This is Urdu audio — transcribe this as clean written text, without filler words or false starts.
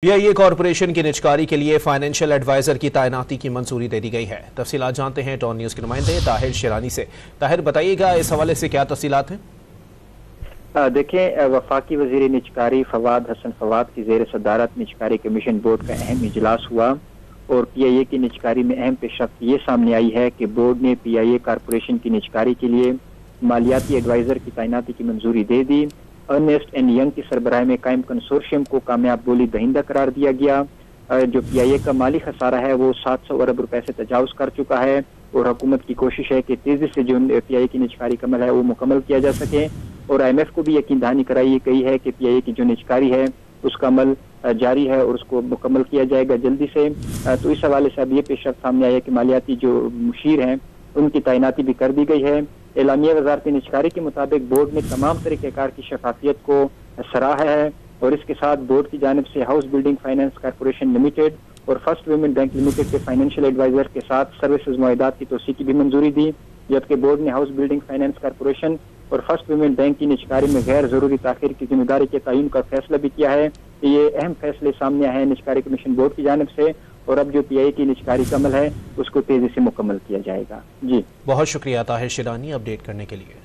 PIA کارپوریشن کی نجکاری کے لیے فائنینشیل ایڈوائزر کی تعیناتی کی منظوری دے دی گئی ہے۔ تفصیلات جانتے ہیں ٹون نیوز کے نمائندے طاہر شیرانی سے۔ طاہر بتائیے گا اس حوالے سے کیا تفصیلات ہیں؟ دیکھیں، وفاقی وزیر نجکاری فواد حسن فواد کی زیر صدارت نجکاری کمیشن بورڈ کا اہم اجلاس ہوا اور PIA کی نجکاری میں اہم پیش رفت یہ سامنے آئی ہے کہ بورڈ نے PIA کارپوریشن کی نجکاری کے لیے مالیاتی ایڈوائزر کی تعیناتی کی منظوری دے دی۔ ارنسٹ اینڈ ینگ کی سربراہ میں قائم کنسورشیم کو کامیاب بولی دہندہ قرار دیا گیا۔ جو PIA کا مالی خسارہ ہے وہ 700 ارب روپے سے تجاوز کر چکا ہے اور حکومت کی کوشش ہے کہ تیزی سے جو PIA کی نجکاری کا عمل ہے وہ مکمل کیا جا سکے، اور IMF کو بھی یقین دہانی کرائی گئی ہے کہ PIA کی جو نجکاری ہے اس کا عمل جاری ہے اور اس کو مکمل کیا جائے گا جلدی سے۔ تو اس حوالے سے اب یہ پیش رفت سامنے آئی ہے کہ مالیاتی جو مشیر ہیں ان کی تعیناتی بھی کر دی گئی ہے۔ اعلامیہ وزارت نجکاری کے مطابق بورڈ نے تمام طریقہ کار کی شفافیت کو سراہا ہے اور اس کے ساتھ بورڈ کی جانب سے house building finance corporation limited اور فرسٹ ویمن بینک لمیٹڈ کے فائنینشیل ایڈوائزر کے ساتھ سروسز معاہدات کی توسیع کی بھی منظوری دی، جبکہ بورڈ نے ہاؤس بلڈنگ فائنانس کارپوریشن اور فرسٹ ویمن بینک کی نجکاری میں غیر ضروری تاخیر کی ذمہ داری کے تعین کا فیصلہ بھی کیا ہے۔ یہ اہم فیصلے سامنے آئے ہیں نجکاری کمیشن بورڈ کی جانب سے، اور اب جو PIA کی نجکاری کا عمل ہے اس کو تیزی سے مکمل کیا جائے گا۔ جی بہت شکریہ طاہر شیرانی اپڈیٹ کرنے کے لیے۔